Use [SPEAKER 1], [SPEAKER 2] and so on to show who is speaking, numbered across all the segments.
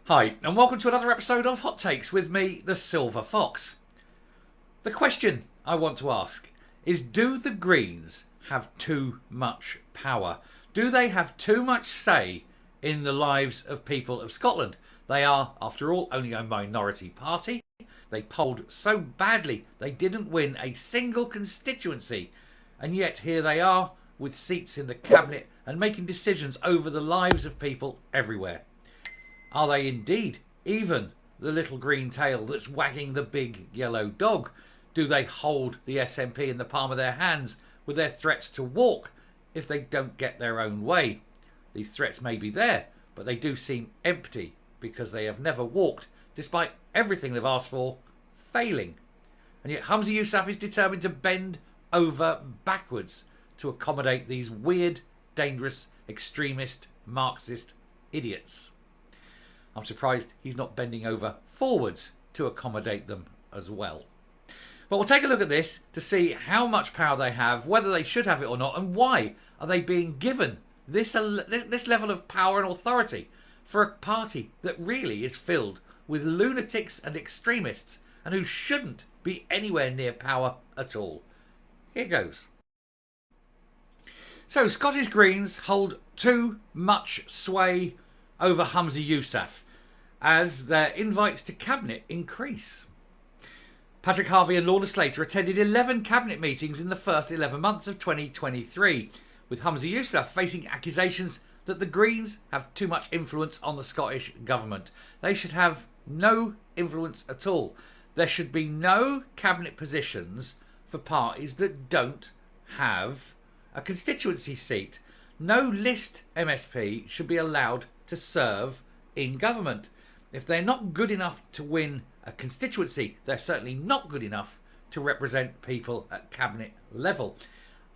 [SPEAKER 1] Hi, and welcome to another episode of Hot Takes with me, the Silver Fox. The question I want to ask is, do the Greens have too much power? Do they have too much say in the lives of people of Scotland? They are, after all, only a minority party. They polled so badly they didn't win a single constituency, and yet here they are with seats in the cabinet and making decisions over the lives of people everywhere. Are they indeed even the little green tail that's wagging the big yellow dog? Do they hold the SNP in the palm of their hands with their threats to walk if they don't get their own way? These threats may be there, but they do seem empty because they have never walked, despite everything they've asked for failing. And yet Humza Yousaf is determined to bend over backwards to accommodate these weird, dangerous, extremist, Marxist idiots. I'm surprised he's not bending over forwards to accommodate them as well. But we'll take a look at this to see how much power they have, whether they should have it or not, and why are they being given this level of power and authority for a party that really is filled with lunatics and extremists and who shouldn't be anywhere near power at all. Here goes. So, Scottish Greens hold too much sway over Humza Yousaf as their invites to cabinet increase. Patrick Harvie and Lorna Slater attended 11 cabinet meetings in the first 11 months of 2023, with Humza Yousaf facing accusations that the Greens have too much influence on the Scottish government. They should have no influence at all. There should be no cabinet positions for parties that don't have a constituency seat. No list MSP should be allowed to serve in government. If they're not good enough to win a constituency, they're certainly not good enough to represent people at cabinet level.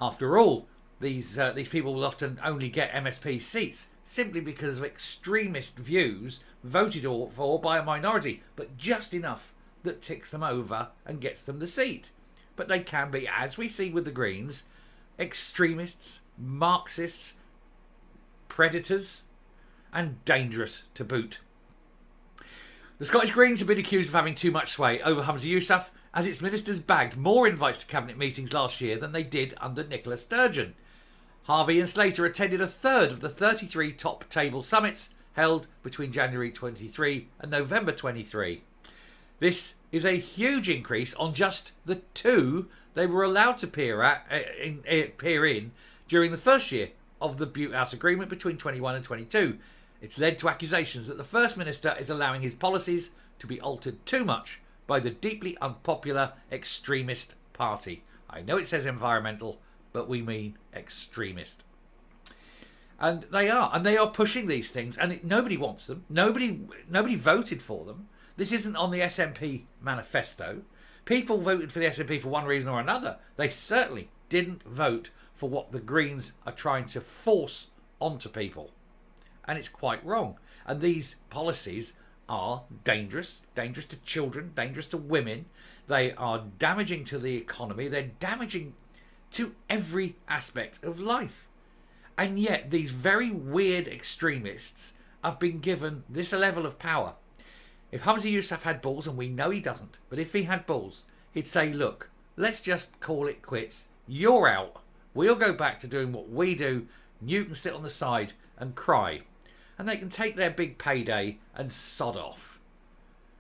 [SPEAKER 1] After all, these people will often only get MSP seats simply because of extremist views voted for by a minority, but just enough that ticks them over and gets them the seat. But they can be, as we see with the Greens, extremists, Marxists, predators, and dangerous to boot. The Scottish Greens have been accused of having too much sway over Humza Yousaf, as its ministers bagged more invites to cabinet meetings last year than they did under Nicola Sturgeon. Harvie and Slater attended a third of the 33 top table summits held between January 23 and November 23. This is a huge increase on just the two they were allowed to peer in during the first year of the Butte House Agreement between 21 and 22. It's led to accusations that the First Minister is allowing his policies to be altered too much by the deeply unpopular extremist party. I know it says environmental, but we mean extremist. And they are pushing these things, and nobody wants them. Nobody voted for them. This isn't on the SNP manifesto. People voted for the SNP for one reason or another. They certainly didn't vote for what the Greens are trying to force onto people. And it's quite wrong. And these policies are dangerous to children, dangerous to women. They are damaging to the economy. They're damaging to every aspect of life. And yet these very weird extremists have been given this level of power. If Humza Yousaf had balls, and we know he doesn't, but if he had balls, he'd say, look, let's just call it quits. You're out. We'll go back to doing what we do. You can sit on the side and cry. And they can take their big payday and sod off.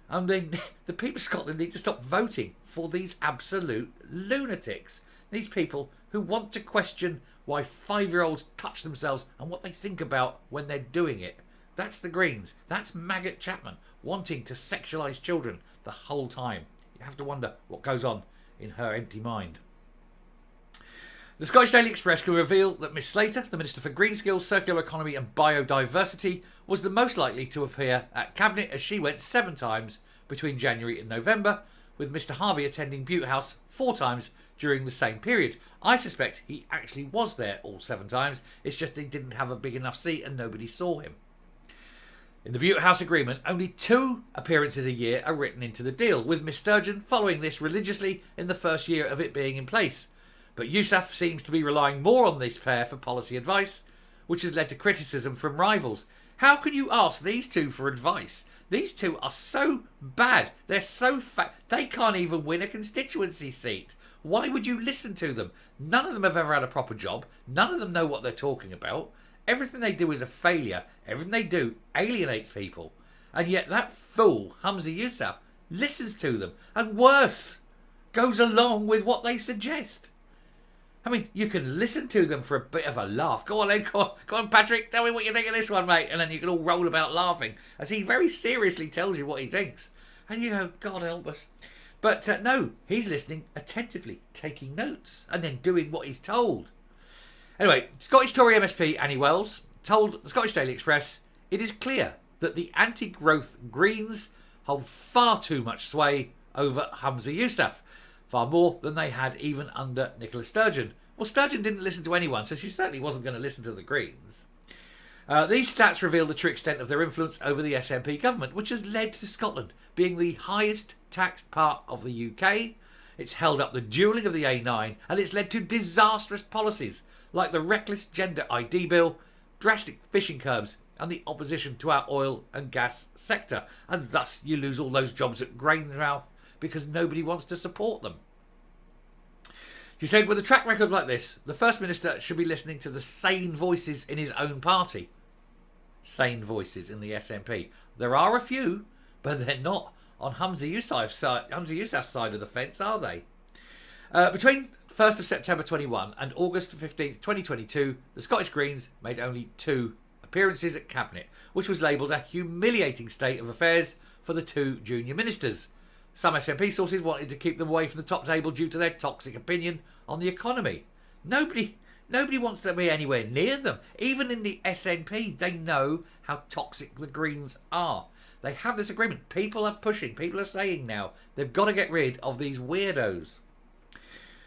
[SPEAKER 1] And then the people of Scotland need to stop voting for these absolute lunatics. These people who want to question why 5-year-olds touch themselves and what they think about when they're doing it. That's the Greens. That's Maggot Chapman wanting to sexualise children the whole time. You have to wonder what goes on in her empty mind. The Scottish Daily Express can reveal that Miss Slater, the Minister for Green Skills, Circular Economy and Biodiversity, was the most likely to appear at Cabinet, as she went 7 times between January and November, with Mr Harvie attending Butte House 4 times during the same period. I suspect he actually was there all 7 times, it's just he didn't have a big enough seat and nobody saw him. In the Butte House Agreement, only 2 appearances a year are written into the deal, with Miss Sturgeon following this religiously in the first year of it being in place. But Yousaf seems to be relying more on this pair for policy advice, which has led to criticism from rivals. How can you ask these two for advice? These two are so bad. They're so fat. They can't even win a constituency seat. Why would you listen to them? None of them have ever had a proper job. None of them know what they're talking about. Everything they do is a failure. Everything they do alienates people. And yet that fool, Humza Yousaf, listens to them. And worse, goes along with what they suggest. I mean, you can listen to them for a bit of a laugh. Go on then, go on, Patrick, tell me what you think of this one, mate. And then you can all roll about laughing as he very seriously tells you what he thinks. And you go, God help us. But no, he's listening attentively, taking notes, and then doing what he's told. Anyway, Scottish Tory MSP Annie Wells told the Scottish Daily Express, it is clear that the anti-growth Greens hold far too much sway over Humza Yousaf, far more than they had even under Nicola Sturgeon. Well, Sturgeon didn't listen to anyone, so she certainly wasn't going to listen to the Greens. These stats reveal the true extent of their influence over the SNP government, which has led to Scotland being the highest taxed part of the UK. It's held up the duelling of the A9, and it's led to disastrous policies like the reckless gender ID bill, drastic fishing curbs, and the opposition to our oil and gas sector. And thus you lose all those jobs at Grangemouth because nobody wants to support them. She said, with a track record like this, the First Minister should be listening to the sane voices in his own party. Sane voices in the SNP. There are a few, but they're not on Humza Yousaf's side of the fence, are they? Between 1st of September 21 and August 15th, 2022, the Scottish Greens made only 2 appearances at Cabinet, which was labelled a humiliating state of affairs for the 2 junior ministers. Some SNP sources wanted to keep them away from the top table due to their toxic opinion on the economy. Nobody wants to be anywhere near them. Even in the SNP, they know how toxic the Greens are. They have this agreement. People are pushing. People are saying now they've got to get rid of these weirdos.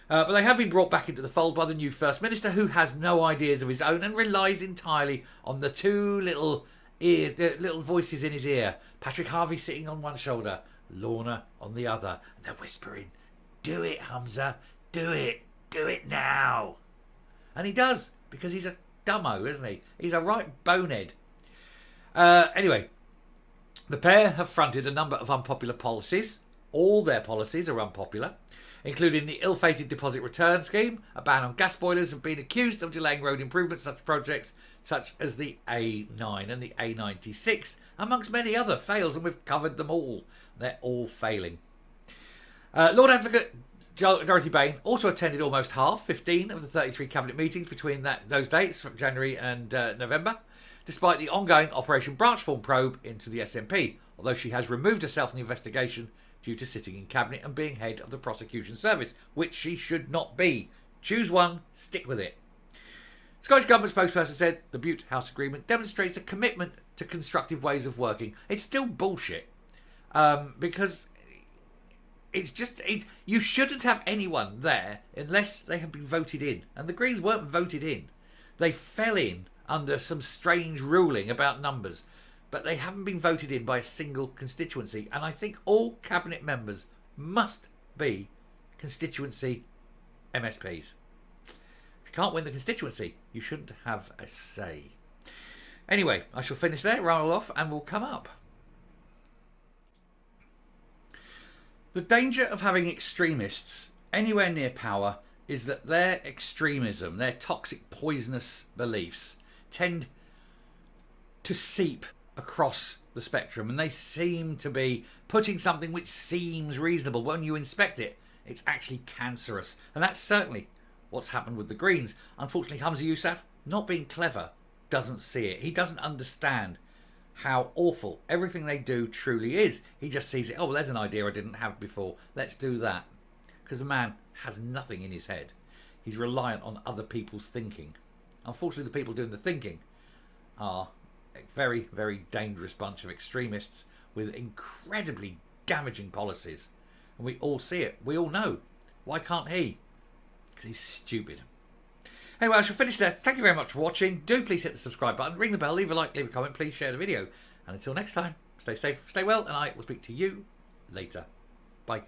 [SPEAKER 1] But they have been brought back into the fold by the new First Minister, who has no ideas of his own and relies entirely on the 2 little voices in his ear. Patrick Harvey sitting on one shoulder, Lorna on the other. And they're whispering, do it, Humza, do it now. And he does, because he's a dumbo, isn't he? He's a right bonehead. Anyway, the pair have fronted a number of unpopular policies. All their policies are unpopular, including the ill-fated deposit return scheme, a ban on gas boilers, and been accused of delaying road improvements such as the A9 and the A96, amongst many other fails, and we've covered them all. They're all failing. Lord Advocate Dorothy Bain also attended almost 15 of the 33 Cabinet meetings between those dates, from January and November, despite the ongoing Operation Branchform probe into the SNP, although she has removed herself from the investigation due to sitting in Cabinet and being head of the prosecution service, which she should not be. Choose one, stick with it. Scottish Government spokesperson said the Butte House Agreement demonstrates a commitment to constructive ways of working. It's still bullshit, because it's just you shouldn't have anyone there unless they have been voted in, and the Greens weren't voted in. They fell in under some strange ruling about numbers, but they haven't been voted in by a single constituency, and I think all Cabinet members must be constituency MSPs. If you can't win the constituency, you shouldn't have a say. Anyway, I shall finish there, roll off, and we'll come up. The danger of having extremists anywhere near power is that their extremism, their toxic, poisonous beliefs, tend to seep across the spectrum, and they seem to be putting something which seems reasonable. When you inspect it, it's actually cancerous, and that's certainly what's happened with the Greens. Unfortunately, Humza Yousaf, not being clever, doesn't see it. He doesn't understand how awful everything they do truly is. He just sees it, oh, well, there's an idea I didn't have before, let's do that. Because the man has nothing in his head. He's reliant on other people's thinking. Unfortunately, the people doing the thinking are a very, very dangerous bunch of extremists with incredibly damaging policies. And we all see it. We all know. Why can't he? Because he's stupid. Anyway, I shall finish there. Thank you very much for watching. Do please hit the subscribe button, ring the bell, leave a like, leave a comment, please share the video. And until next time, stay safe, stay well, and I will speak to you later. Bye.